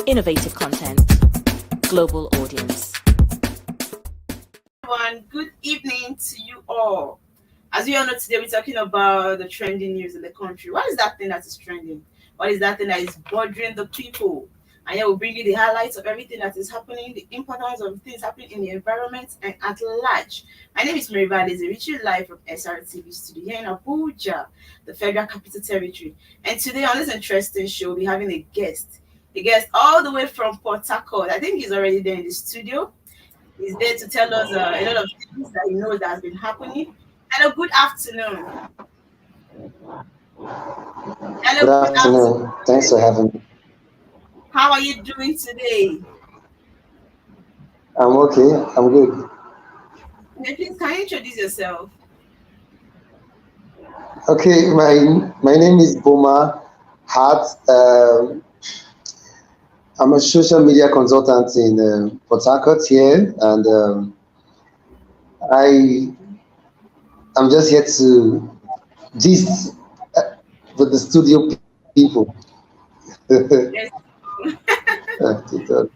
Innovative content. Global audience. Everyone, good evening to you all. As we all know today, we're talking about the trending news in the country. What is that thing that is trending? What is that thing that is bothering the people? And here we'll bring you the highlights of everything that is happening, the importance of things happening in the environment and at large. My name is Maryval Eze, reaching live from SRTV studio here in Abuja, the Federal Capital Territory. And today on this interesting show, we'll be having a guest. A guest all the way from Port Harcourt. I think he's already there in the studio. He's there to tell us a lot of things that he knows that has been happening. Hello, good afternoon. Good Hello, good afternoon. afternoon. Thanks for having me. How are you doing today? I'm okay. I'm good. Okay, please, can you introduce yourself? Okay, my name is Boma Hart. I'm a social media consultant in Port Harcourt here, and I I'm just here to gist with the studio people. Yes. To talk.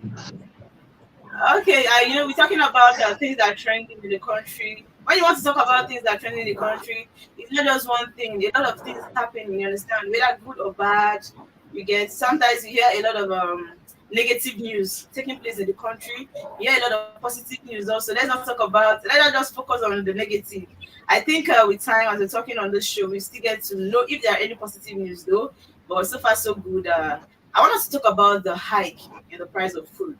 Okay, we're talking about things that are trending in the country. When you want to talk about things that are trending in the country, it's not just one thing. A lot of things happening. You understand, whether good or bad. You get sometimes you hear a lot of negative news taking place in the country. You hear a lot of positive news also. Let's not talk about. Let's not just focus on the negative. I think with time, as we're talking on this show, we still get to know if there are any positive news though. But so far so good. I want us to talk about the hike in the price of food.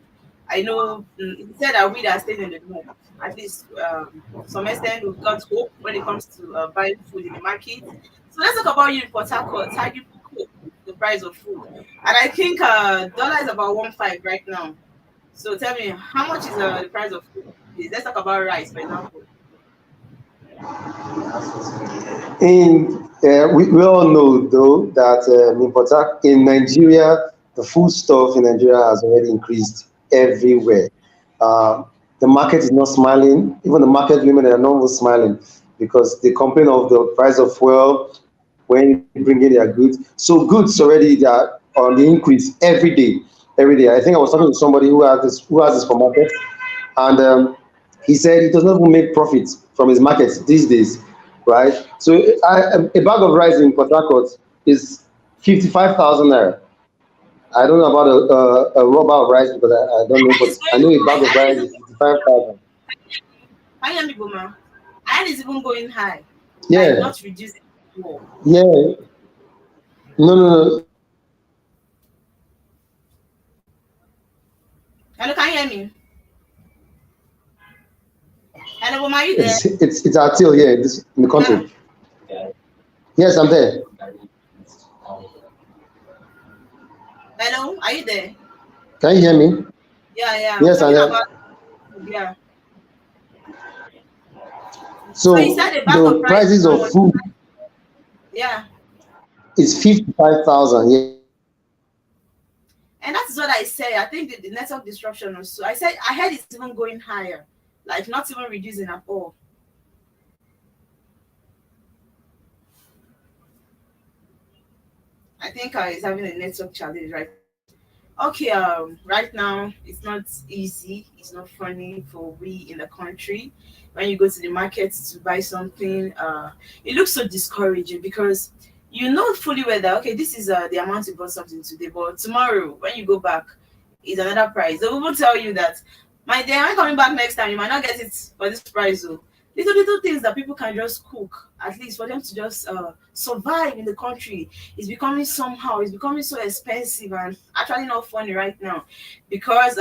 I know it said that we that are staying in the north, at least to some extent, we've got hope when it comes to buying food in the market. So let's talk about you in Port Harcourt. How do you cope with the price of food? And I think dollar is about 1.5 right now. So tell me, how much is the price of food? Please, let's talk about rice, for example. We all know though that in Nigeria, the food stuff in Nigeria has already increased everywhere. Uh, the market is not smiling. Even the market women are not even smiling because they complain of the price of fuel when you bring in their goods. So goods already they are on the increase every day. Every day. I think I was talking to somebody who has this supermarket, and he said he does not even make profits from his market these days, right? So a bag of rice in Port Harcourt is 55,000 naira. I don't know about a rubber of rice because I don't know, And but it's I going know a high. bag of rice is 55,000. I am Iboma. And it's even going high, like Yeah, not reducing more. yeah. No, no, no. Hello, can you hear me? Hello, Boma, are you there? It's our till here in the Yeah. country. Yes, I'm there. Hello, are you there? Can you hear me? Yeah, yeah. We're Yes, I'm talking there. about yeah. So you So said a bag of the rice is prices how of much? food Yeah. is 55,000. Yes. And that is what I say. I think the network disruption also. I said I heard it's even going higher, like not even reducing at all. I think it's having a network challenge right. Okay, right now it's not easy, it's not funny for we in the country. When you go to the market to buy something, it looks so discouraging because you know fully well that okay, this is the amount you bought something today, but tomorrow when you go back, is another price. They will even tell you that my dear, when coming back next time, you might not get it for this price. So little things that people can just cook, at least for them to just survive in the country it's becoming somehow it's becoming so expensive and actually not funny right now because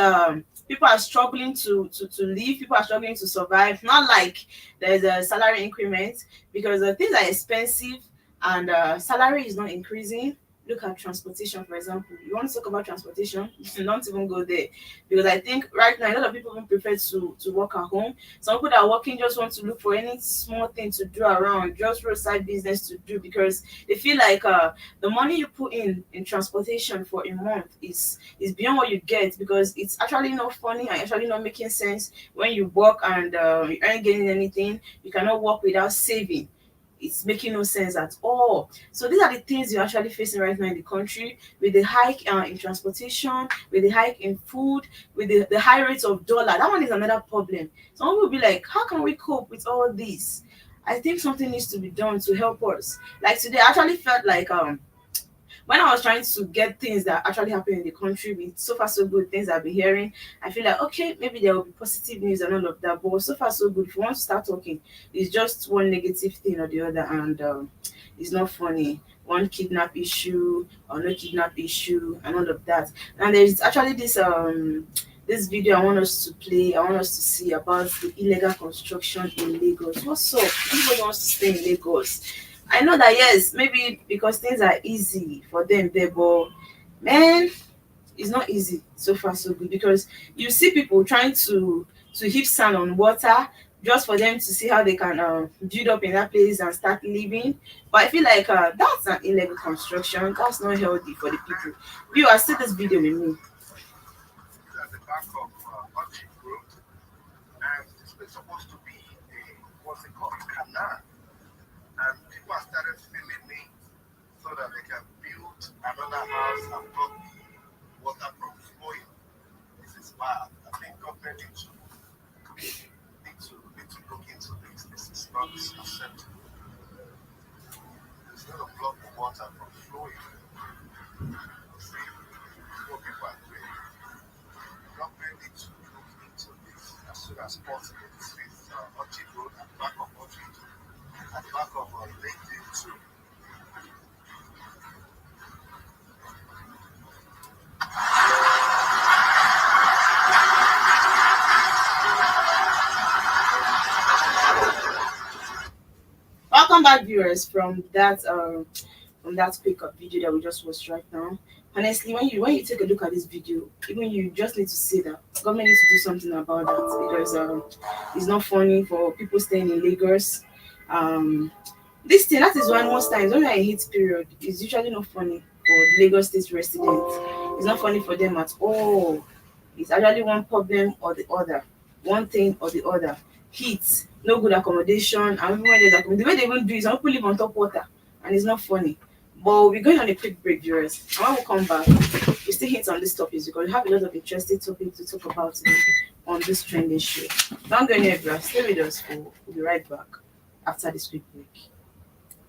people are struggling to live, people are struggling to survive, not like there's a salary increment because things are expensive and salary is not increasing. Look at transportation, for example. You want to talk about transportation, don't even go there because I think right now a lot of people even prefer to work at home. Some people that are working just want to look for any small thing to do around, just roadside business to do because they feel like the money you put in transportation for a month is beyond what you get because it's actually not funny and actually not making sense when you work and you aren't getting anything. You cannot work without saving. It's making no sense at all. So these are the things you're actually facing right now in the country, with the hike in transportation, with the hike in food, with the high rates of dollar. That one is another problem. Some people will be like, how can we cope with all this? I think something needs to be done to help us. Like today, I actually felt like when I was trying to get things that actually happen in the country with so far so good things I've been hearing, I feel like okay, maybe there will be positive news and all of that. But so far so good. If you want to start talking, it's just one negative thing or the other, and it's not funny. One kidnap issue or no kidnap issue and all of that. And there's actually this video I want us to play. I want us to see about the illegal construction in Lagos. What's up? Everybody wants to stay in Lagos. I know that yes, maybe because things are easy for them there, but man, it's not easy so far so good because you see people trying to heap sand on water just for them to see how they can build up in that place and start living. But I feel like that's an illegal construction. That's not healthy for the people. Viewers, see this video with me. At the back of Orchard Road, and this was supposed to be a what's it called, canal, and people have started filling it so that they can build another house and block the water from flowing. This is bad. I think government need to look into this. This is not acceptable. It's going to block the water from flowing. See, what people are doing. Government needs to look into this as soon as possible. This is Orchard Road at the back of Orchard, at the back of LinkedIn too. Welcome back, viewers, from that quick up video that we just watched right now. Honestly, when you take a look at this video, even you just need to see that government needs to do something about that because it's not funny for people staying in Lagos. Um, this thing that is why most times when we are in heat period, it's usually not funny for Lagos State residents. It's not funny for them at all. It's actually one problem or the other, one thing or the other. Heat, no good accommodation, and even when there's the way they even do it, some people live on top water, and it's not funny. But we're going on a quick break, viewers. And when we come back, we still hit on these topics because we have a lot of interesting topics to talk about today on this trending show. Don't go anywhere, viewers. Stay with us. We'll be right back after this quick break.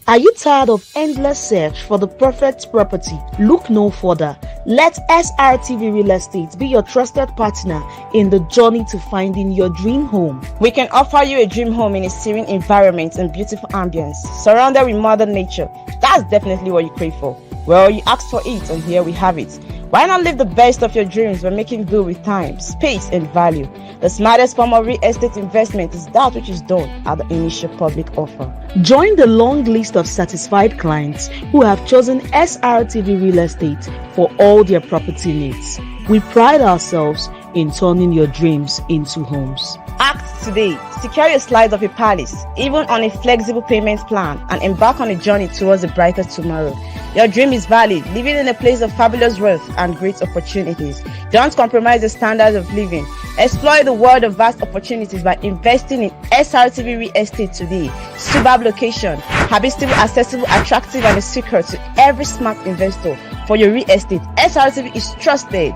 Are you tired of endless search for the perfect property? Look no further. Let SRTV Real Estate be your trusted partner in the journey to finding your dream home. We can offer you a dream home in a serene environment and beautiful ambience, surrounded with modern nature. That's definitely what you crave for. Well, you asked for it, and here we have it. Why not live the best of your dreams by making do with time, space, and value? The smartest form of real estate investment is that which is done at the initial public offer. Join the long list of satisfied clients who have chosen SRTV Real Estate for all their property needs. We pride ourselves in turning your dreams into homes. Act today. Secure your slice of a palace, even on a flexible payment plan, and embark on a journey towards a brighter tomorrow. Your dream is valid, living in a place of fabulous wealth and great opportunities. Don't compromise the standards of living. Explore the world of vast opportunities by investing in SRTV Real Estate today. Superb location, habitable, accessible, attractive, and a secret to every smart investor. For your real estate, SRTV is trusted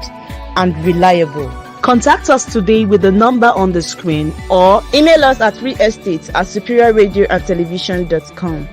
and reliable. Contact us today with the number on the screen or Email us at realestate@superiorradioandtelevision.com.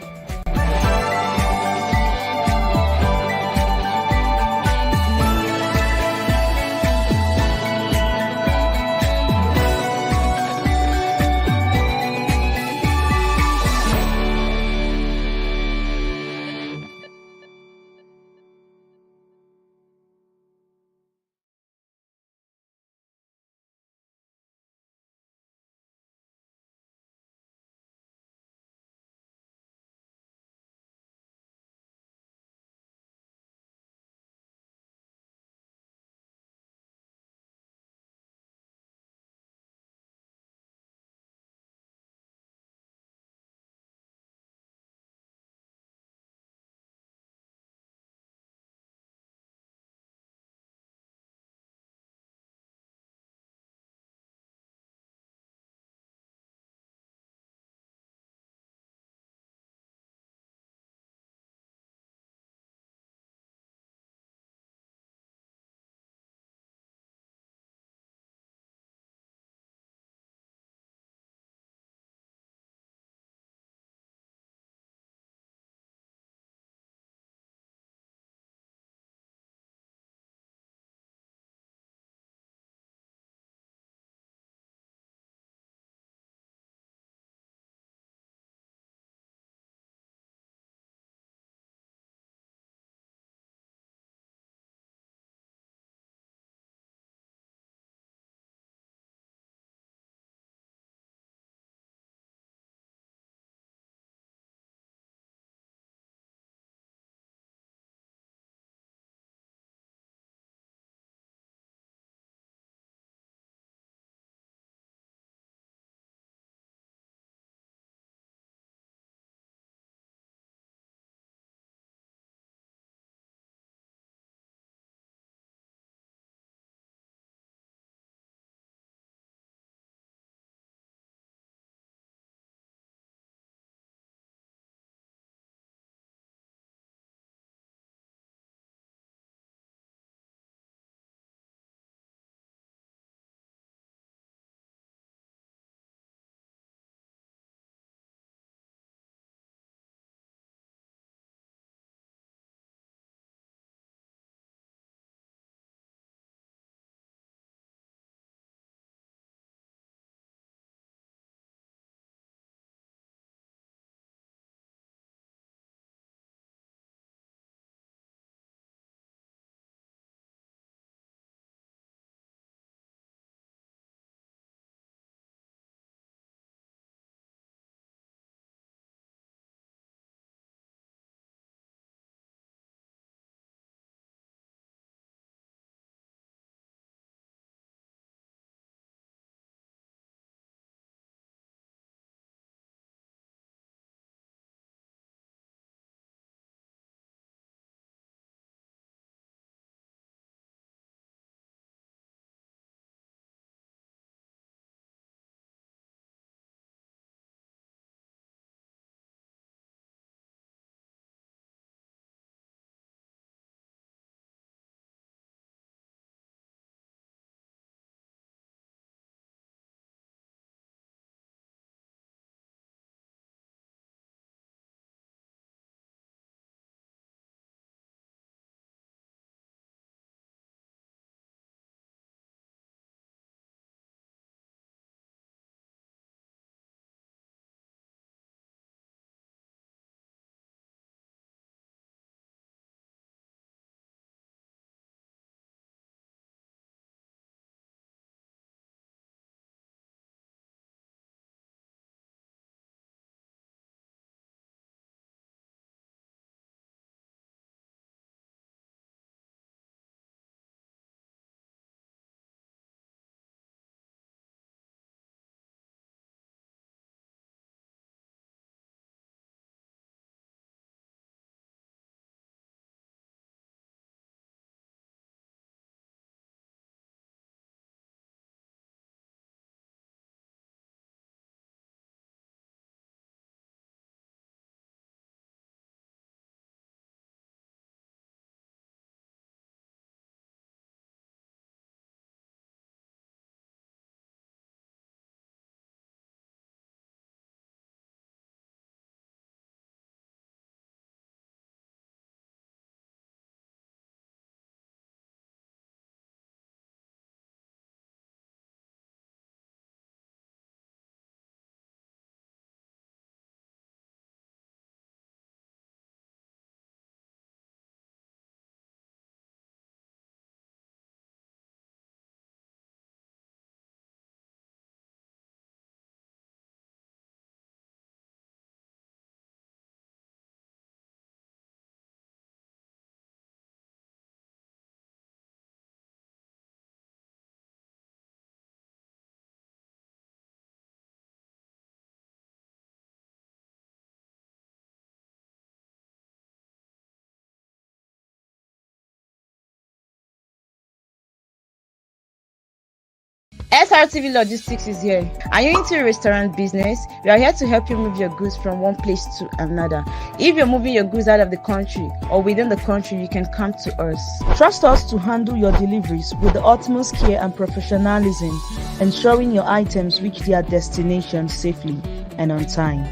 SRTV Logistics is here. Are you into a restaurant business? We are here to help you move your goods from one place to another. If you're moving your goods out of the country or within the country, you can come to us. Trust us to handle your deliveries with the utmost care and professionalism, ensuring your items reach their destination safely and on time.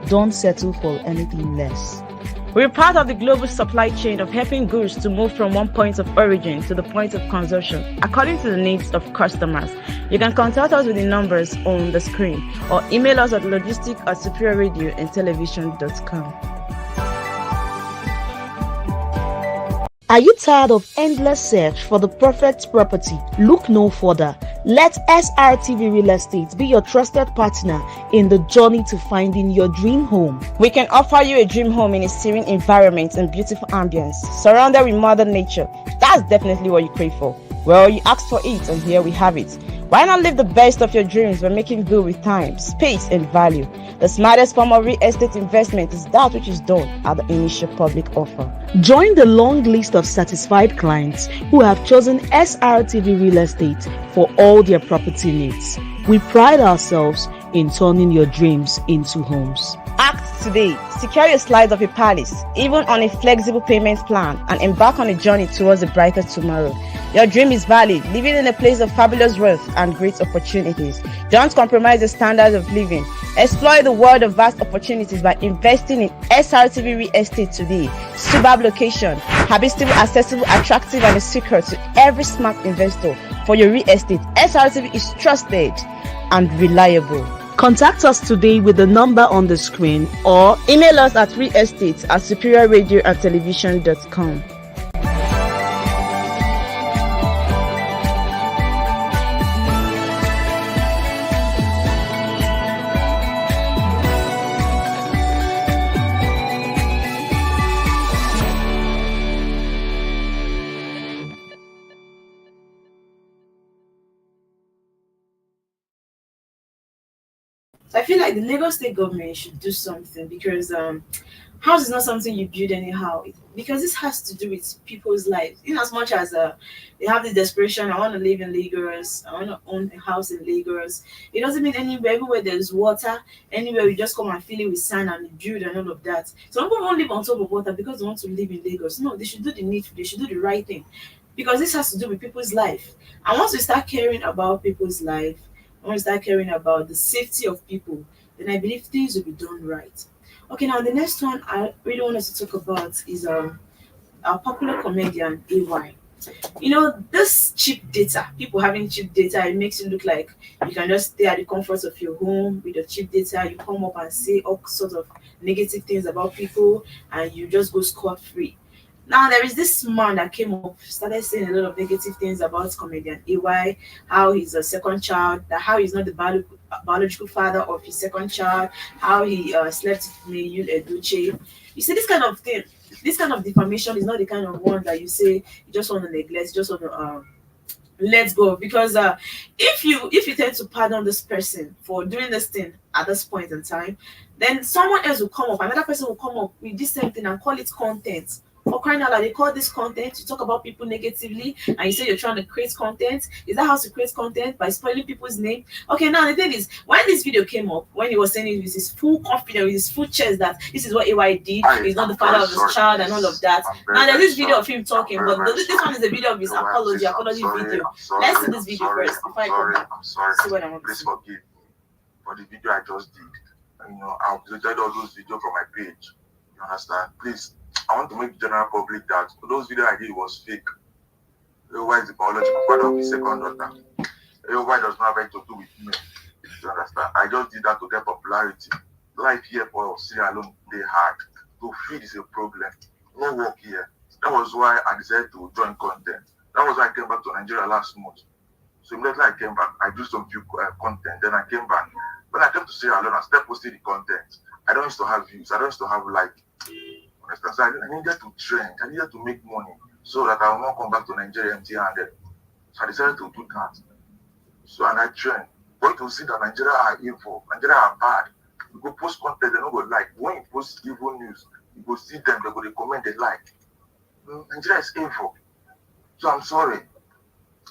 Don't settle for anything less. We're part of the global supply chain of helping goods to move from one point of origin to the point of consumption according to the needs of customers. You can contact us with the numbers on the screen or email us at logistic@superiorradioandtelevision.com. Are you tired of endless search for the perfect property? Look no further. Let SRTV Real Estate be your trusted partner in the journey to finding your dream home. We can offer you a dream home in a serene environment and beautiful ambience, surrounded with mother nature. That's definitely what you crave for. Well, you asked for it, and here we have it. Why not live the best of your dreams by making good with time, space, and value? The smartest form of real estate investment is that which is done at the initial public offer. Join the long list of satisfied clients who have chosen SRTV Real Estate for all their property needs. We pride ourselves in turning your dreams into homes. Act today. Secure your slice of a palace, even on a flexible payment plan, and embark on a journey towards a brighter tomorrow. Your dream is valid, living in a place of fabulous wealth and great opportunities. Don't compromise the standards of living. Explore the world of vast opportunities by investing in SRTV Real Estate today. Superb location, habitable, accessible, attractive, and a secret to every smart investor. For your real estate, SRTV is trusted and reliable. Contact us today with the number on the screen or email us at realestate@superiorradioandtelevision.com. So I feel like the Lagos state government should do something because house is not something you build anyhow. Because this has to do with people's lives. In as much as they have the desperation, I want to live in Lagos, I want to own a house in Lagos. It doesn't mean anywhere, everywhere there's water, anywhere you just come and fill it with sand and build and all of that. Some people won't live on top of water because they want to live in Lagos. No, they should do the needful, they should do the right thing. Because this has to do with people's life. And once we start caring about people's life, when we start caring about the safety of people, then I believe things will be done right. Okay, now the next one I really want us to talk about is our popular comedian AY. You know, this cheap data, people having cheap data, it makes it look like you can just stay at the comfort of your home with your cheap data. You come up and say all sorts of negative things about people, and you just go scot free. Now there is this man that came up, started saying a lot of negative things about comedian AY, how he's a second child, that how he's not the biological father of his second child, how he slept with Mayul Edochie. You see, this kind of thing, this kind of defamation is not the kind of one that you say you just want to neglect, you just want to let go. Because if you tend to pardon this person for doing this thing at this point in time, then someone else will come up, another person will come up with this same thing and call it content. For crying out loud, they call this content. You talk about people negatively and you say you're trying to create content. Is that how to create content? By spoiling people's name? Okay, now the thing is, when this video came up, when he was saying it with his full confidence, with his full chest that this is what AY did, he's not the father of his child and all of that. Now there's this video of him talking, but this one is a video of his apology video. Let's see this video first before I come back. I'm sorry. See what I want to Please say. forgive me for the video I just did. And, I've deleted all those videos from my page. You understand? Please, I want to make the general public that those videos I did was fake. AY is the biological father of his second daughter. AY does not have anything to do with me. You understand? I just did that to get popularity. Life here for Syria alone, they hard. To feed is a problem. No work here. That was why I decided to join content. That was why I came back to Nigeria last month. So immediately I came back, I do some few content. Then I came back. When I came to Sierra Leone, I started posting the content. I don't used to have views. I don't used to have like. Understand? So I needed to trend. I needed to make money so that I will not come back to Nigeria empty-handed. So I decided to do that. So and I trend. When you see that Nigeria are evil, Nigeria are bad, you go post content, they don't go like. When you post evil news, you go see them, they go they comment, they like. Nigeria is evil. So I'm sorry.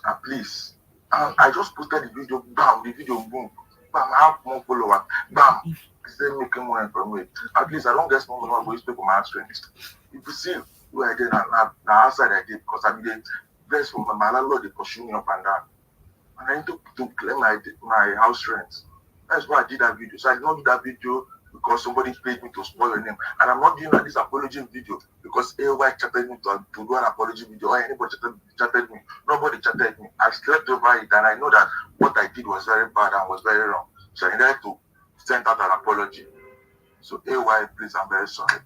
And please, And I just posted the video, bam, the video boom, bam, I have more followers, bam. Still making money from it. At least I don't get small money, but you speak on my strength. If you see where I did, now outside I did, because I did best for my landlord, they pursue me up and down. And I need to claim my house rent. That's why I did that video. So I did not do that video because somebody paid me to spoil your name. And I'm not doing this apology video because AY chatted me to do an apology video or anybody chatted me. Nobody chatted me. I slept over it and I know that what I did was very bad and was very wrong. So I needed to send out an apology. So AY, please, I'm very sorry.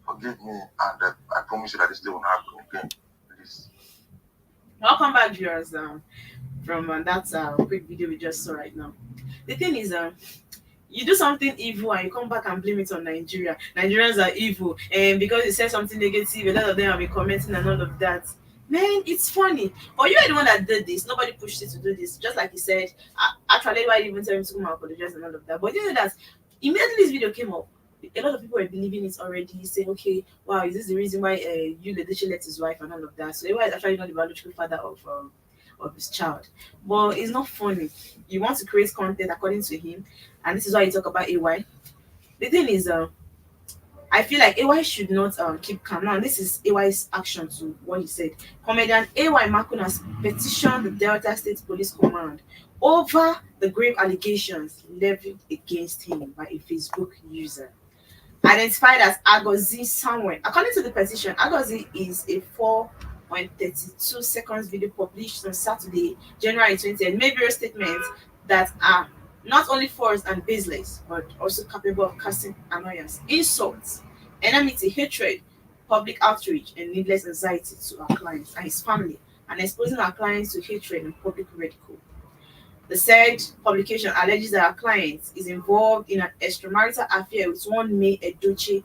Forgive me and I promise you that this day will not happen again. Please. Welcome back, viewers, from that quick video we just saw right now. The thing is, you do something evil and you come back and blame it on Nigeria. Nigerians are evil, and because you said something negative, a lot of them have been commenting and all of that. Man, it's funny. But you are the one that did this. Nobody pushed you to do this. Just like you said, actually, why even tell him to come and apologize and all of that. But you know that immediately this video came up, a lot of people were believing it already, saying, okay, wow, is this the reason why you Ledeche left his wife and all of that? So Ewa is actually not the biological father of his child. But it's not funny. You want to create content according to him, and this is why you talk about AY. The thing is, I feel like AY should not keep calm. Now, this is AY's action to what he said. Comedian AY Makun has petitioned the Delta State Police Command over the grave allegations leveled against him by a Facebook user identified as Agozi Samuel. According to the petition, Agozi is a 4.32 seconds video published on Saturday, January 20th, made various statements that are not only false and baseless, but also capable of casting annoyance, insults, enmity, hatred, public outrage, and needless anxiety to our clients and his family, and exposing our clients to hatred and public ridicule. The said publication alleges that our client is involved in an extramarital affair with one May Edochie.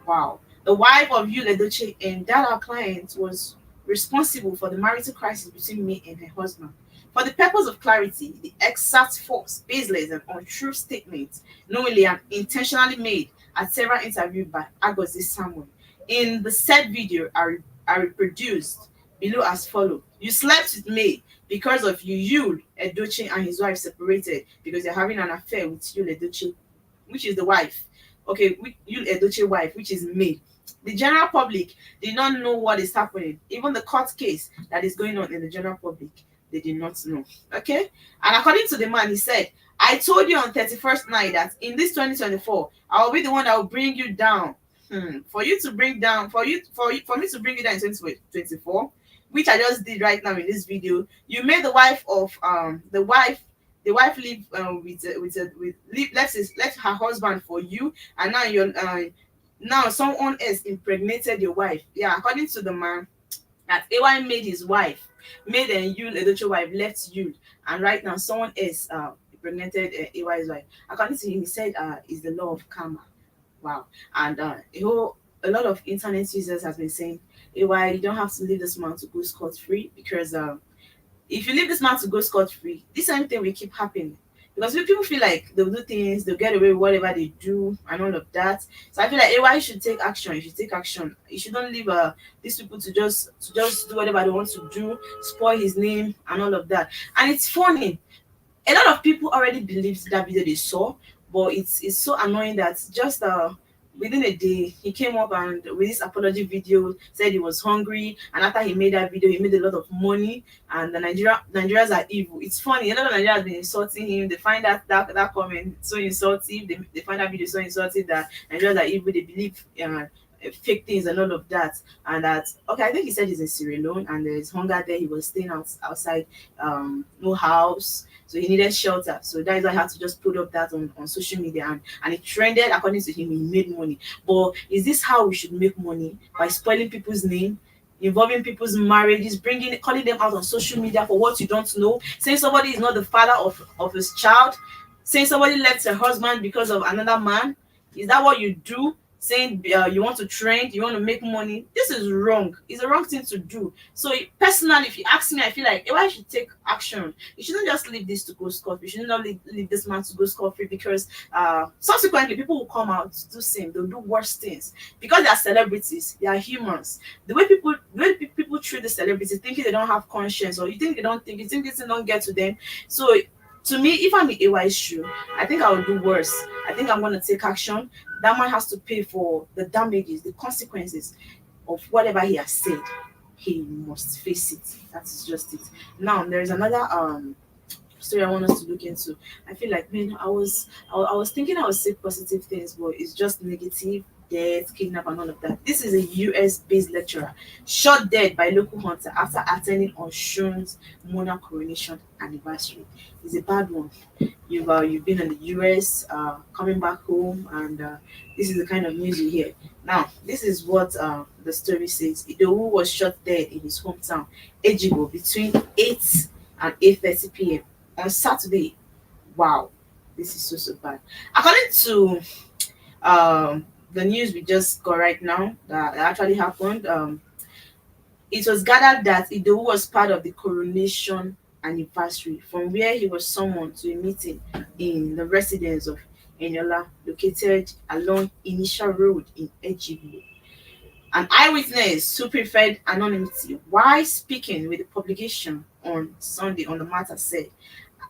Wow. The wife of Yul Edochie, and that our client was responsible for the marital crisis between May and her husband. For the purpose of clarity, the exact false, baseless, and untrue statements knowingly and intentionally made at several interviews by Agozi Samuel in the said video are reproduced below as follows. You slept with May because of Yul Edochie and his wife separated because they're having an affair with Yul Edochie, which is the wife. Okay, with Yul Edochie wife, which is May. The general public did not know what is happening. Even the court case that is going on in the general public, they did not know. Okay? And according to the man, he said, I told you on 31st night that in this 2024, I will be the one that will bring you down. For you to bring down, for me to bring you down in 2024, which I just did right now in this video. You made the wife of the wife live left her husband for you, and now you're now someone else impregnated your wife. Yeah, according to the man, that AY made his wife, made and Yul Edochie wife left Yul, and right now someone else impregnated AY's wife. According to him, he said is the law of karma. Wow. And a lot of internet users have been saying, AY, you don't have to leave this man to go scot-free, because if you leave this man to go scot-free, this same thing will keep happening. Because people feel like they'll do things, they'll get away with whatever they do and all of that. So I feel like AY should take action. You should take action. You shouldn't leave these people to just do whatever they want to do, spoil his name and all of that. And it's funny. A lot of people already believed that video they saw, but it's so annoying that just within a day he came up and with this apology video said he was hungry, and after he made that video he made a lot of money, and the Nigerians are evil. It's funny, a lot of Nigerians have been insulting him. They find that comment so insulting. They find that video so insulting that Nigerians are evil. They believe fake things and all of that, and that okay, I think he said he's in Sierra Leone and there's hunger there. He was staying outside, no house, so he needed shelter. So that is why I had to just put up that on social media, and it trended. According to him, he made money. But is this how we should make money? By spoiling people's name, involving people's marriages, calling them out on social media for what you don't know, saying somebody is not the father of his child, saying somebody left her husband because of another man? Is that what you do? saying you want to trend, you want to make money. This is wrong. It's a wrong thing to do. So personally, if you ask me, I feel like why should take action. You shouldn't just leave this to go scot-free. You shouldn't not leave this man to go scot-free, because subsequently people will come out to do same. They'll do worse things because they are celebrities. They are humans. The way people treat the celebrities, thinking they don't have conscience, or you think you think this thing don't get to them. So to me, if I'm in AY's shoe, I think I will do worse. I think I'm going to take action. That man has to pay for the damages, the consequences of whatever he has said. He must face it. That is just it. Now there is another story I want us to look into. I feel like, man, I was thinking I would say positive things, but it's just negative, death, kidnap, and all of that. This is a US based lecturer shot dead by local hunter after attending Oshun's monarch coronation anniversary. It's a bad one. You've been in the US, coming back home, and this is the kind of news you hear. Now, this is what the story says. Idowu was shot dead in his hometown, Ejigo, between 8 and 8:30 p.m. on Saturday. Wow, this is so bad. According to the news we just got right now that actually happened, it was gathered that Idowu was part of the coronation anniversary, from where he was summoned to a meeting in the residence of Eniola, located along Initial Road in Ejibo. An eyewitness who preferred anonymity while speaking with the publication on Sunday on the matter said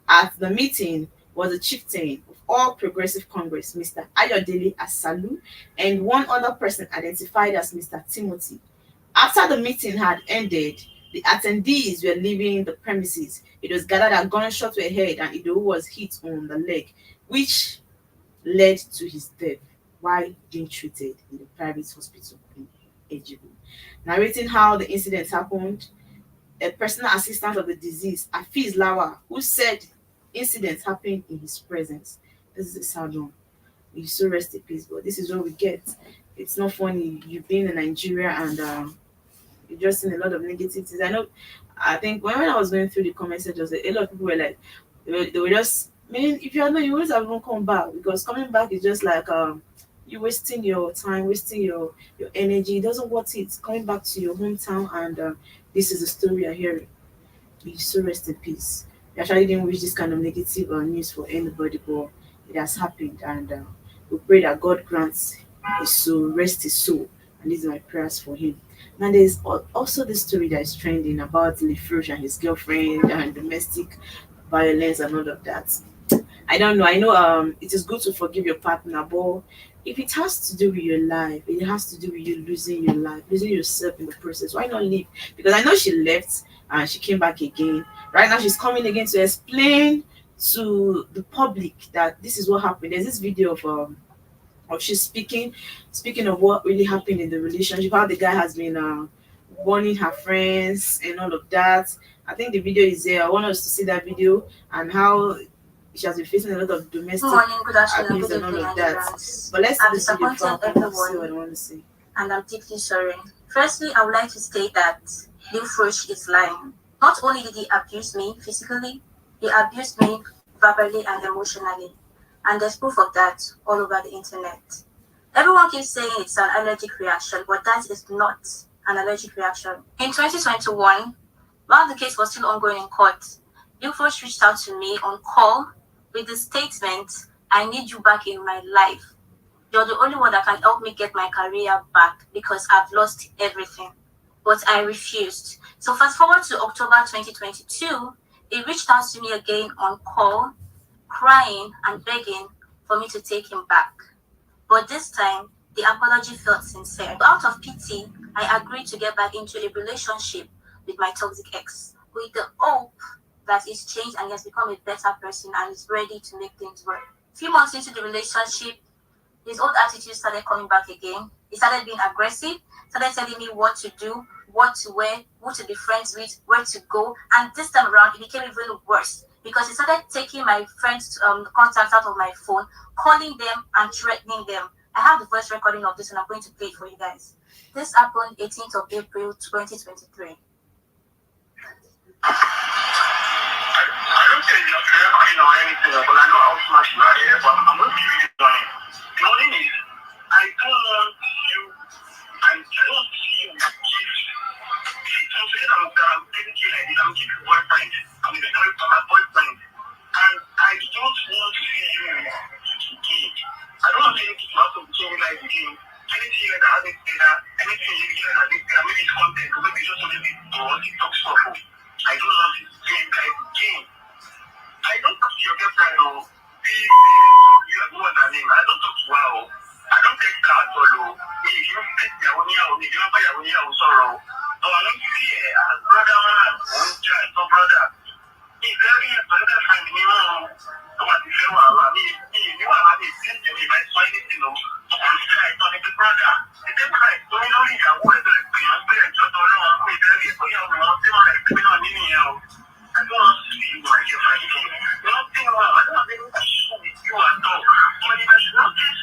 at the meeting was a chieftain of All Progressive Congress, Mr. Ayodele Asalu, and one other person identified as Mr. Timothy. After the meeting had ended, the attendees were leaving the premises. It was gathered that gunshots were heard and Idowu was hit on the leg, which led to his death while being treated in the private hospital in Ejibo. Narrating how the incident happened, a personal assistant of the deceased, Afiz Lawa, who said incidents happened in his presence. This is a sad one. You so rest in peace, but this is what we get. It's not funny. You've been in Nigeria and you've just seen a lot of negativities. I think when I was going through the comment section, a lot of people were like, they were just, man, if you are not, you always have to come back, because coming back is just like you wasting your time, wasting your energy. It doesn't worth it. Coming back to your hometown, and this is the story I hear. Be so rest in peace. We actually didn't wish this kind of negative news for anybody, but it has happened, and we pray that God grants his soul, rest his soul, and these are my prayers for him. Now, there's also the story that is trending about Lefrouge and his girlfriend and domestic violence and all of that. I don't know. I know it is good to forgive your partner, but if it has to do with your life, it has to do with you losing your life, losing yourself in the process. Why not leave? Because I know she left and she came back again. Right now, she's coming again to explain to the public that this is what happened. There's this video of she's speaking of what really happened in the relationship, how the guy has been warning her friends and all of that. I think the video is there. I want us to see that video and how she has been facing a lot of domestic Good morning, good afternoon, abuse good and all evening, of that. Nigerians. But let's I'm see the video disappointed before I see everyone, what I want to say. and I'm deeply sorry. Firstly, I would like to state that Lil Fresh is lying. Not only did he abuse me physically, he abused me verbally and emotionally. And there's proof of that all over the internet. Everyone keeps saying it's an allergic reaction, but that is not an allergic reaction. In 2021, while the case was still ongoing in court, Lil Fresh reached out to me on call with the statement, "I need you back in my life. You're the only one that can help me get my career back because I've lost everything." But I refused. So fast forward to October 2022, he reached out to me again on call, crying and begging for me to take him back. But this time, the apology felt sincere. Out of pity, I agreed to get back into a relationship with my toxic ex, with the hope that he's changed and he has become a better person and is ready to make things work. A few months into the relationship, his old attitude started coming back again. He started being aggressive, started telling me what to do, what to wear, who to be friends with, where to go. And this time around, it became even worse because he started taking my friends' contacts out of my phone, calling them and threatening them. I have the voice recording of this and I'm going to play it for you guys. This happened 18th of April, 2023. I don't say you're threatening or anything, but I know how smart you are here, but I'm going to give you the warning. The warning is, I don't want I'm taking you like this, I'm keeping boyfriend. I'm the boy for my boyfriend. And I don't want to see you again. I don't want anything to happen between you guys again. Anything like that, anything you like that, maybe it's content, maybe it's just a little bit or TikTok stuff. I don't want to see you guys again. I don't talk to your girlfriend though. You have more than him. I don't talk to her. I don't take her at all. Me, if you don't take me, I won't buy your sorrow. So I don't see her as brother man. One child, no brother. He's very political friend. Me, so what if you are me? You are me. Since you if I saw anything, I'm trying to make a brother. The same right. So you know, you are going to the parents. Just don't know. I'm very for you. I'm not saying I'm not I don't want to see you my girlfriend again. Nothing wrong. I don't have any issue with you at all. But if I should notice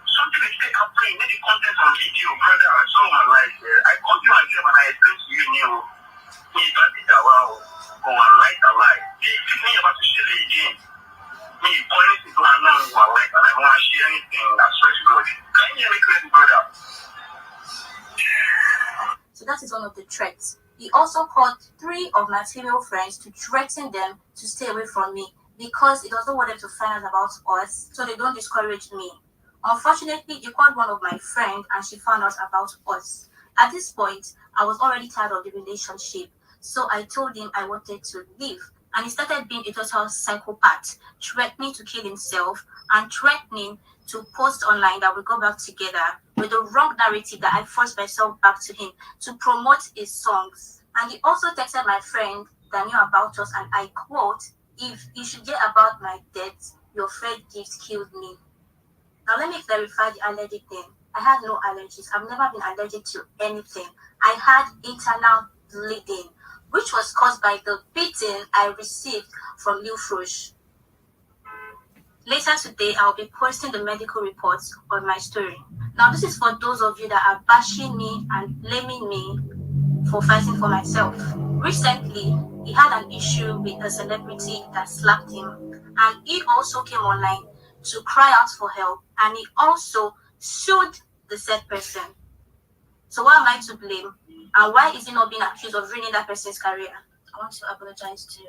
something is still happening, maybe content on video, brother, I saw my life. I called you myself and I explained to you, me, that is a wow. Oh, I like a lie. If me about to share it again, me, point to a non who I like and I want to share anything, I swear to God. Can you hear me clearly, brother? So that is one of the threats. He also called 3 of my female friends to threaten them to stay away from me because he doesn't want them to find out about us, so they don't discourage me. Unfortunately, he called one of my friends and she found out about us. At this point, I was already tired of the relationship, so I told him I wanted to leave. And he started being a total psychopath, threatening to kill himself and threatening to post online that we go back together with the wrong narrative that I forced myself back to him to promote his songs. And he also texted my friend that knew about us, and I quote, "If you should get about my death, your friend gift killed me." Now let me clarify the allergic thing. I had no allergies. I've never been allergic to anything. I had internal bleeding, which was caused by the beating I received from Lil Frush. Later today, I'll be posting the medical reports on my story. Now, this is for those of you that are bashing me and blaming me for fighting for myself. Recently, he had an issue with a celebrity that slapped him, and he also came online to cry out for help, and he also sued the said person. So why am I to blame? And why is he not being accused of ruining that person's career? I want to apologize to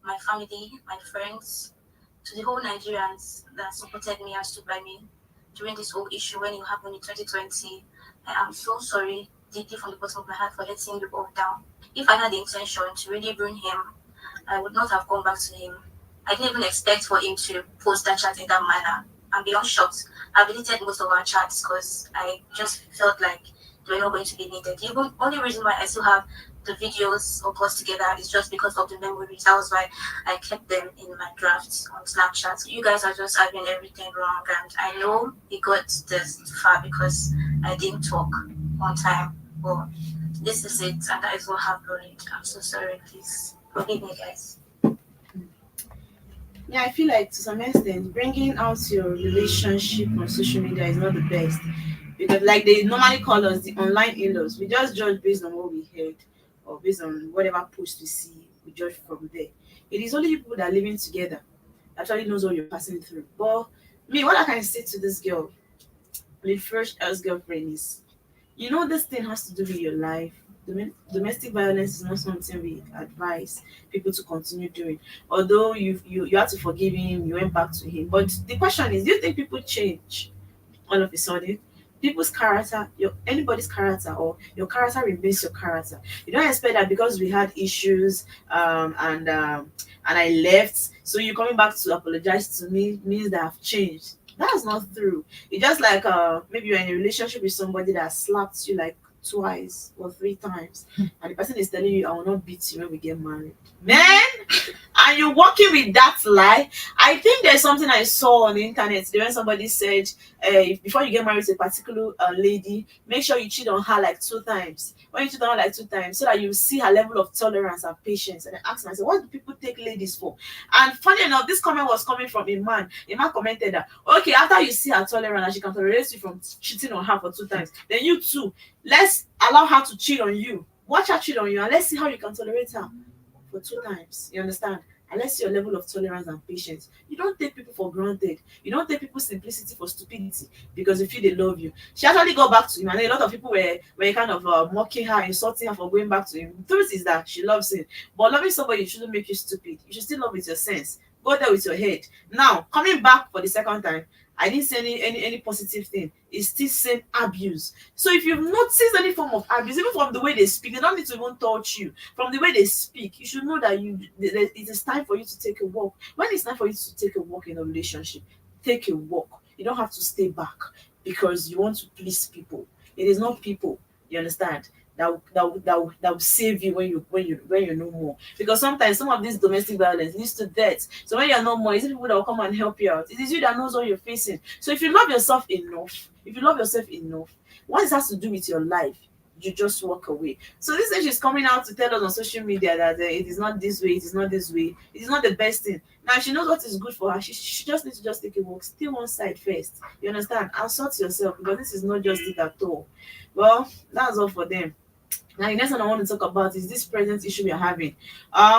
my family, my friends, to the whole Nigerians that supported me and stood by me during this whole issue when it happened in 2020. I am so sorry, deeply from the bottom of my heart, for letting you all down. If I had the intention to really ruin him, I would not have gone back to him. I didn't even expect for him to post that chat in that manner. I'm beyond shocked. I deleted most of our chats because I just felt like they were not going to be needed. The only reason why I still have the videos of us together is just because of the memories. That was why I kept them in my drafts on Snapchat. So you guys are just having everything wrong, and I know it got this far because I didn't talk on time. But this is it, and that is what happened. I'm so sorry. Please forgive me, guys. Yeah, I feel like to some extent, bringing out your relationship on social media is not the best because, like they normally call us the online in-laws, we just judge based on what we heard or based on whatever post we see. We judge from there. It is only people that are living together actually knows what you're passing through. But me, what I can say to this girl, the first ex-girlfriend is, this thing has to do with your life. Domestic violence is not something we advise people to continue doing. Although you had to forgive him, you went back to him. But the question is, do you think people change all of a sudden? People's character, anybody's character, or your character remains your character. You don't expect that because we had issues and I left, so you coming back to apologize to me means that I've changed. That's not true. It's just like maybe you're in a relationship with somebody that slapped you like twice or 3 times, and the person is telling you, "I will not beat you when we get married." Man, and you're working with that lie. I think there's something I saw on the internet today when somebody said, before you get married to a particular lady, make sure you cheat on her like 2 times. When you cheat on her like 2 times, so that you see her level of tolerance and patience. And I asked myself, what do people take ladies for? And funny enough, this comment was coming from a man. A man commented that, okay, after you see her tolerance and she can tolerate you from cheating on her for 2 times, then you too, let's allow her to cheat on you. Watch her cheat on you and let's see how you can tolerate her for 2 times. You understand? unless your level of tolerance and patience. You don't take people for granted. You don't take people's simplicity for stupidity because you feel they love you. She actually got back to him, and a lot of people were kind of mocking her, insulting her for going back to him. The truth is that she loves him, but loving somebody shouldn't make you stupid. You should still love with your sense. Go there with your head. Now, coming back for the second time, I didn't say any positive thing. It's still same abuse. So if you've noticed any form of abuse, even from the way they speak, they don't need to even touch you. From the way they speak, you should know that it is time for you to take a walk. When it's time for you to take a walk in a relationship, take a walk. You don't have to stay back because you want to please people. It is not people. You understand? That will save you when you know more. Because sometimes some of this domestic violence leads to death. So when you're no more, it's people that will come and help you out. It is you that knows what you're facing. So if you love yourself enough, what it has to do with your life, you just walk away. So this age is coming out to tell us on social media that it is not this way, it is not this way, it is not the best thing. Now she knows what is good for her. She just needs to just take a walk. Stay one side first. You understand? And sort yourself because this is not just it at all. Well, that's all for them. Now, the next one I want to talk about is this present issue we are having.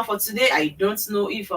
For today, I don't know if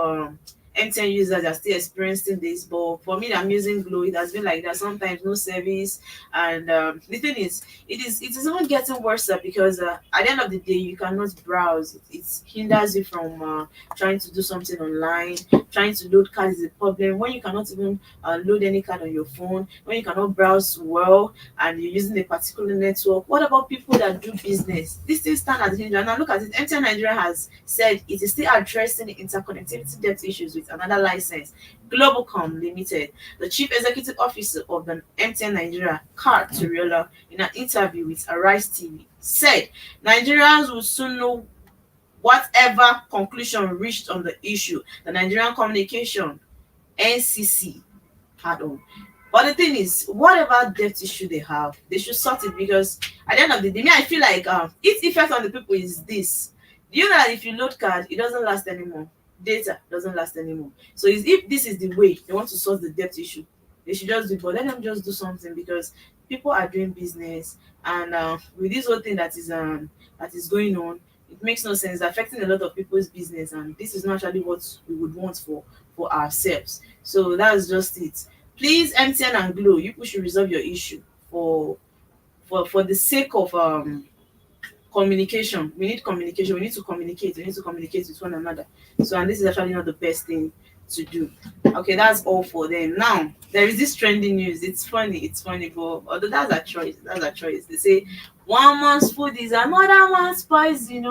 MTN users are still experiencing this, but for me, I'm using Glow. It has been like that. Sometimes no service, and the thing is, it is even getting worse because at the end of the day, you cannot browse. It hinders you from trying to do something online. Trying to load cards is a problem when you cannot even load any card on your phone. When you cannot browse well, and you're using a particular network. What about people that do business? This thing stand as a hindrance. Now look at it. MTN Nigeria has said it is still addressing the interconnectivity debt issues with another license, Globalcom Limited. The chief executive officer of the MTN Nigeria, Kar Turiola, in an interview with Arise TV, said Nigerians will soon know whatever conclusion reached on the issue. The Nigerian Communication NCC had on. But the thing is, whatever debt issue they have, they should sort it because at the end of the day, me, I feel like its effect on the people is this. Do you know that if you load card, it doesn't last anymore? Data doesn't last anymore. So if this is the way they want to solve the debt issue, they should just do it. But let them just do something because people are doing business, and with this whole thing that is going on, it makes no sense. It's affecting a lot of people's business, and this is not actually what we would want for ourselves. So that's just it. Please, MTN and Glow, you should resolve your issue for the sake of communication. We need communication. We need to communicate. We need to communicate with one another. So, and this is actually not the best thing to do. Okay, that's all for them. Now, there is this trending news. It's funny, but although that's a choice. They say one man's food is another man's poison.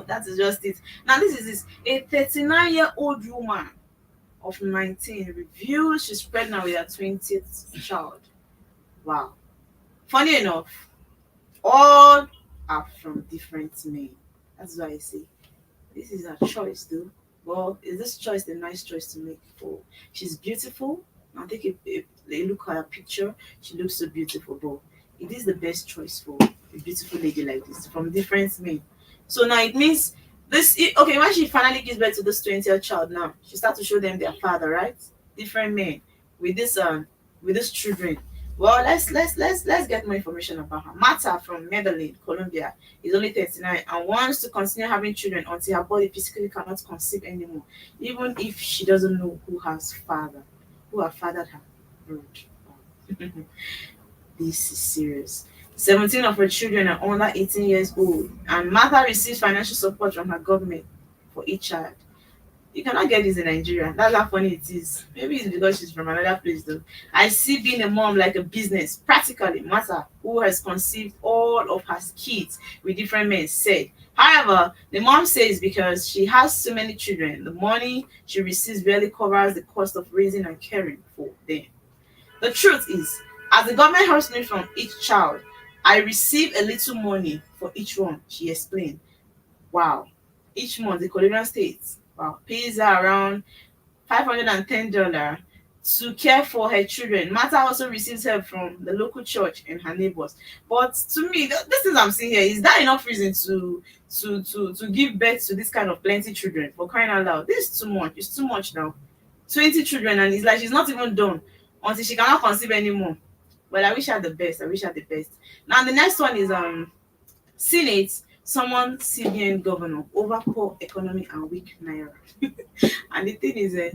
That is just it. Now, this is a 39-year-old woman of 19 reveals she's pregnant with her 20th child. Wow. Funny enough, all are from different men. That's why I say this is her choice, though. Well, is this choice the nice choice to make? For she's beautiful. Now take a look at her picture. She looks so beautiful, but it is the best choice for a beautiful lady like this from different men. So now it means okay, when she finally gives birth to this 20th child, now she starts to show them their father, right? Different men with these children. Well, let's get more information about her. Marta from Medellin, Colombia, is only 39 and wants to continue having children until her body physically cannot conceive anymore, even if she doesn't know who has fathered her brood. This is serious. 17 of her children are under 18 years old, and Martha receives financial support from her government for each child. You cannot get this in Nigeria. That's how funny it is. Maybe it's because she's from another place, though. I see being a mom like a business. Practically, Martha, who has conceived all of her kids with different men, said. However, the mom says because she has so many children, the money she receives barely covers the cost of raising and caring for them. The truth is, as the government helps me from each child, I receive a little money for each one, she explained. Wow. Each month, the Colombian state pays her around $510 to care for her children. Martha also receives help from the local church and her neighbors. But to me, this thing I'm seeing here, is that enough reason to give birth to this kind of plenty children, for crying out loud? This is too much. It's too much now. 20 children, and it's like she's not even done until she cannot conceive anymore. Well, I wish her the best. Now the next one is Senate Someone CBN governor over poor economy and weak naira. And the thing is, the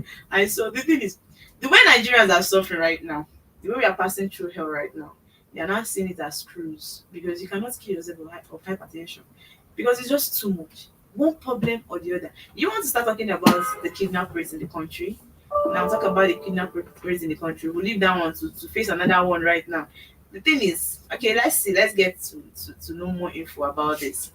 thing is, the way Nigerians are suffering right now, the way we are passing through hell right now, they are not seeing it as screws because you cannot kill yourself of hypertension because it's just too much. One problem or the other. You want to start talking about the kidnap rates in the country? Now talk about the kidnap rates in the country. We'll leave that one to face another one right now. The thing is, okay, let's see, let's get to know more info about this.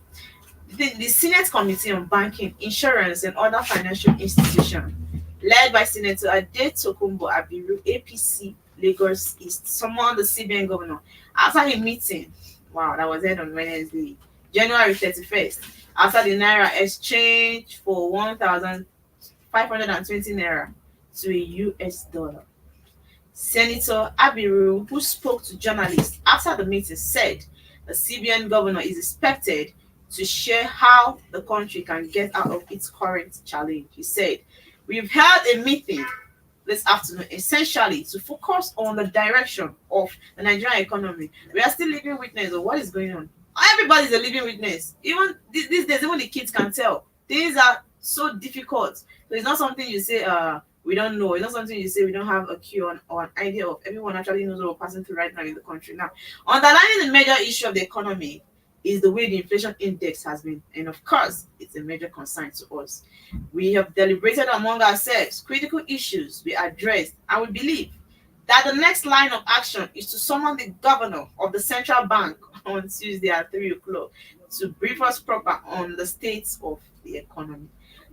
The Senate Committee on Banking, Insurance, and Other Financial Institutions, led by Senator Adetokunbo Abiru, APC, Lagos East, summoned the CBN governor after a meeting. Wow, that was held on Wednesday, January 31st, after the naira exchange for 1,520 naira to a US dollar. Senator Abiru, who spoke to journalists after the meeting, said the CBN governor is expected to share how the country can get out of its current challenge. He said, "We've held a meeting this afternoon essentially to focus on the direction of the Nigerian economy. We are still living witness of what is going on. Everybody's a living witness. Even these days, even the kids can tell. Things are so difficult. So it's not something you say, we don't know. It's not something you say we don't have a cue on or an idea of. Everyone actually knows what we're passing through right now in the country. Now, underlining the major issue of the economy is the way the inflation index has been. And of course, it's a major concern to us. We have deliberated among ourselves, critical issues we addressed, and we believe that the next line of action is to summon the governor of the central bank on Tuesday at 3 o'clock to brief us proper on the state of the economy.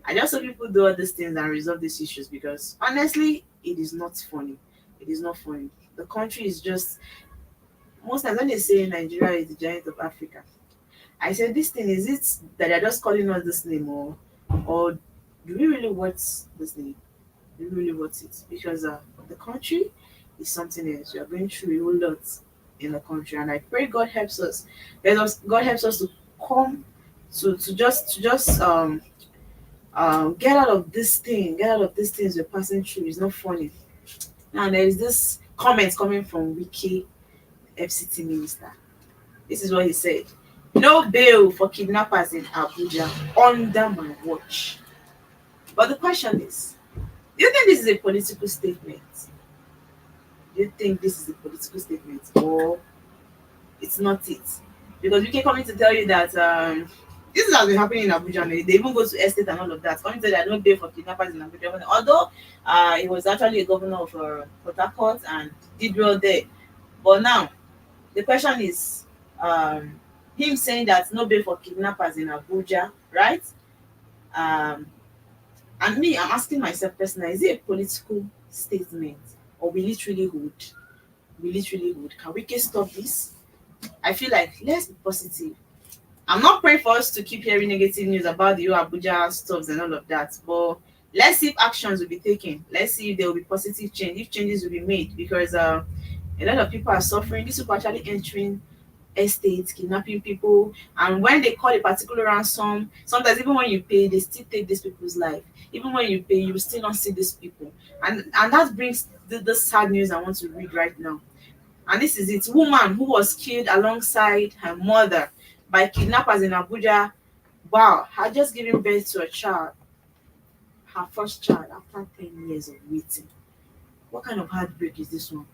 I just hope people do all these things and resolve these issues because honestly, it is not funny. It is not funny. The country is just, most times when they say Nigeria is the giant of Africa, I said, this thing, is it that they're just calling us this name or do we really want this name? Do we really want it? Because the country is something else. We are going through a whole lot in the country, and I pray God helps us. God helps us to come to just get out of this thing, get out of these things we're passing through. It's not funny. Now there is this comment coming from Wiki FCT minister. This is what he said. No bail for kidnappers in Abuja under my watch. But the question is, do you think this is a political statement? Do you think this is a political statement or it's not it? Because we can come in to tell you that this has been happening in Abuja. They even go to estate and all of that. Coming to that, no bail for kidnappers in Abuja. Although he was actually a governor of Port Harcourt and did well there. But now, the question is, him saying that no bail for kidnappers in Abuja, right? And me, I'm asking myself personally, is it a political statement or will it really hold? Will it really hold? Can we stop this? I feel like let's be positive. I'm not praying for us to keep hearing negative news about the Abuja stuffs and all of that, but let's see if actions will be taken. Let's see if there will be positive change, if changes will be made, because a lot of people are suffering. These people are actually entering estates, kidnapping people, and when they call a particular ransom, sometimes even when you pay, they still take these people's life. Even when you pay, you will still not see these people, and that brings the sad news I want to read right now. And this is it: woman who was killed alongside her mother by kidnappers in Abuja. Wow, had just given birth to a child, her first child, after 10 years of waiting. What kind of heartbreak is this one?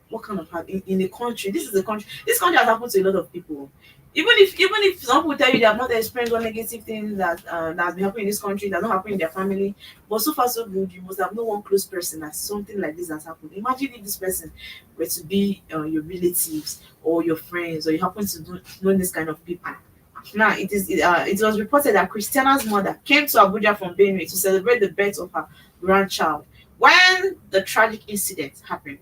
What kind of heart in a country? This is a country. This country has happened to a lot of people. Even if some people tell you they have not experienced one negative thing that has been happening in this country, that not happening in their family, but so far so good, you must have no one close person that something like this has happened. Imagine if this person were to be your relatives or your friends, or you happen to know this kind of people. Now it was reported that Christiana's mother came to Abuja from Benue to celebrate the birth of her grandchild when the tragic incident happened.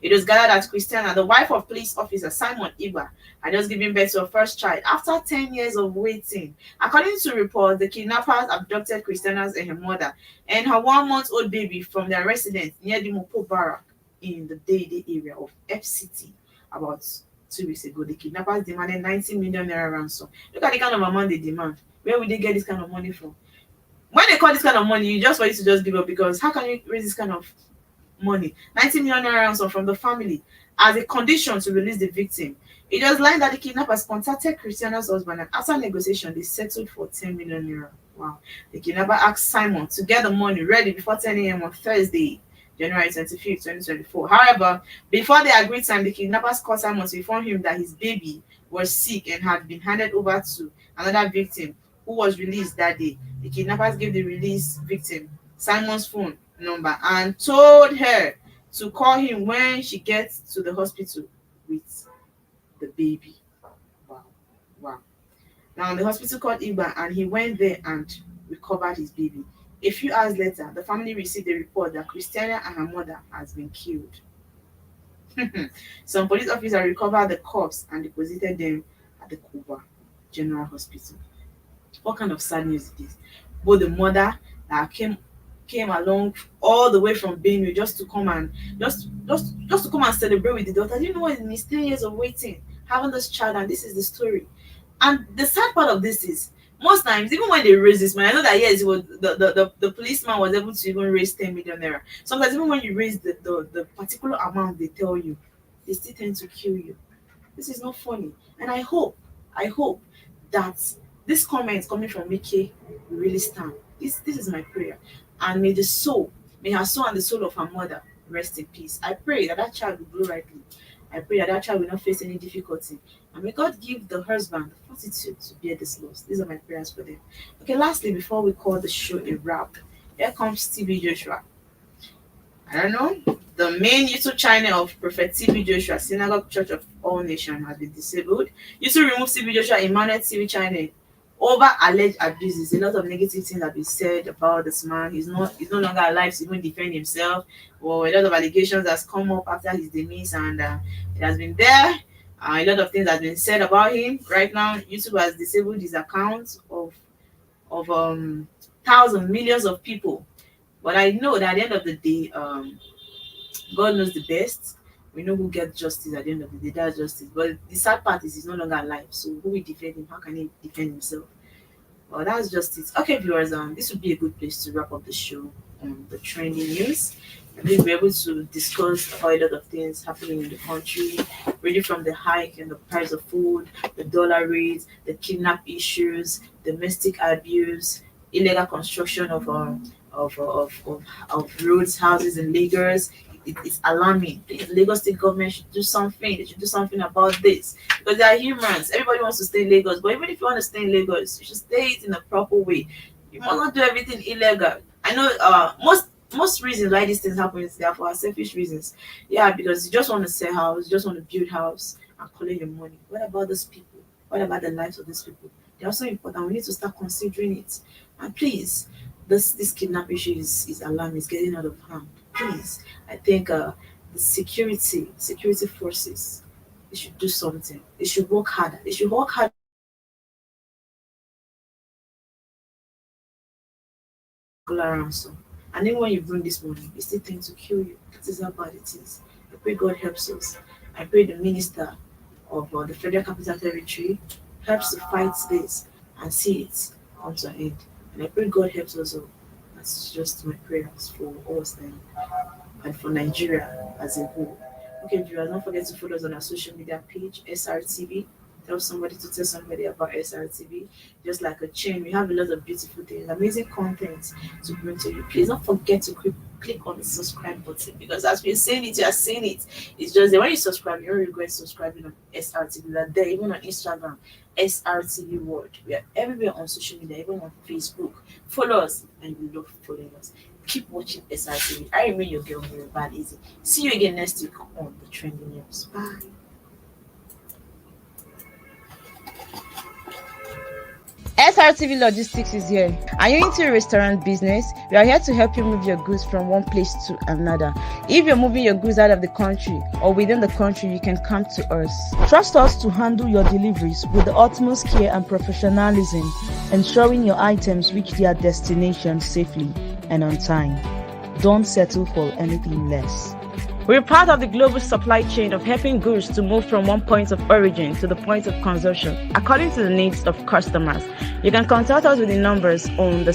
It was gathered that Christiana, the wife of police officer Simon Iba, had just given birth to her first child after 10 years of waiting. According to reports, the kidnappers abducted Christiana's and her mother and her 1-month-old baby from their residence near the Mopo Barrack in the Dede area of FCT about 2 weeks ago. The kidnappers demanded 90 million naira ransom. Look at the kind of amount they demand. Where would they get this kind of money from? When they call this kind of money, you just want you to just give up, because how can you raise this kind of money, 90 million naira ransom from the family, as a condition to release the victim? It was learned that the kidnappers contacted Christiana's husband, and after negotiation, they settled for 10 million euro. Wow. The kidnapper asked Simon to get the money ready before 10 a.m. on Thursday, January 25th, 2024. However, before the agreed time, the kidnappers called Simon to inform him that his baby was sick and had been handed over to another victim who was released that day. The kidnappers gave the released victim Simon's phone number and told her to call him when she gets to the hospital with the baby. Wow. Wow. Now the hospital called Igba and he went there and recovered his baby. A few hours later, the family received a report that Christiana and her mother has been killed. Some police officers recovered the corpse and deposited them at the Kuba General Hospital. What kind of sad news is this? Both the mother that came along all the way from Benue just to come and to come and celebrate with the daughter. You know what? In his 10 years of waiting, having this child, and this is the story. And the sad part of this is most times, even when they raise this money, I know that yes, it was the policeman was able to even raise 10 million naira. Sometimes even when you raise the particular amount they tell you, they still tend to kill you. This is not funny. And I hope that this comment coming from Mike will really stand. This is my prayer. And may her soul and the soul of her mother rest in peace. I pray that that child will grow rightly. I pray that that child will not face any difficulty. And may God give the husband the fortitude to bear this loss. These are my prayers for them. Okay, lastly, before we call the show a wrap, here comes TB Joshua. I don't know. The main YouTube channel of Prophet TB Joshua, Synagogue Church of All Nations, has been disabled. YouTube removed TB Joshua Emmanuel TV channel over alleged abuses. A lot of negative things have been said about this man. He's no longer alive to even defend himself. Or a lot of allegations has come up after his demise, and it has been there. A lot of things have been said about him. Right now, YouTube has disabled his account of thousands, millions of people. But I know that at the end of the day, God knows the best. We know who gets justice at the end of the day. That's justice. But the sad part is he's no longer alive. So who will defend him? How can he defend himself? Well, that's just it. Okay, viewers, this would be a good place to wrap up the show on the trending news. And we'll be able to discuss about a lot of things happening in the country, really from the hike in the price of food, the dollar rates, the kidnap issues, domestic abuse, illegal construction of roads, houses in Lagos. It's alarming. The Lagos state government should do something. They should do something about this because they are humans. Everybody wants to stay in Lagos, but even if you want to stay in Lagos, you should stay it in a proper way. You must not do everything illegal. I know most reasons why these things happen is there for selfish reasons. Yeah, because you just want to sell house, you just want to build house and collect your money. What about those people? What about the lives of these people? They're also important. We need to start considering it. And please, this kidnap issue is alarming. It's getting out of hand. Please, I think the security forces, they should do something. They should work harder. They should work hard. Ransom. And then when you bring this money, they still tend to kill you. That is how bad it is. I pray God helps us. I pray the minister of the Federal Capital Territory helps to fight this and see it come to an end. And I pray God helps us all. That's just my prayers for us and for Nigeria as a whole. Okay, viewers, don't forget to follow us on our social media page, SRTV. Tell somebody to tell somebody about SRTV. Just like a chain, we have a lot of beautiful things, amazing content to bring to you. Please don't forget to click on the subscribe button because as we're saying it, you are seeing it. It's just that when you subscribe, you don't regret subscribing on SRTV. We are there, even on Instagram, SRTV World. We are everywhere on social media, even on Facebook. Follow us and you love following us. Keep watching SRTV. I remain your girl, Maryval Eze. See you again next week on the Trending News. Bye. SRTV Logistics is here. Are you into a restaurant business? We are here to help you move your goods from one place to another. If you're moving your goods out of the country or within the country, you can come to us. Trust us to handle your deliveries with the utmost care and professionalism, ensuring your items reach their destination safely and on time. Don't settle for anything less. We're part of the global supply chain of helping goods to move from one point of origin to the point of consumption according to the needs of customers. You can contact us with the numbers on the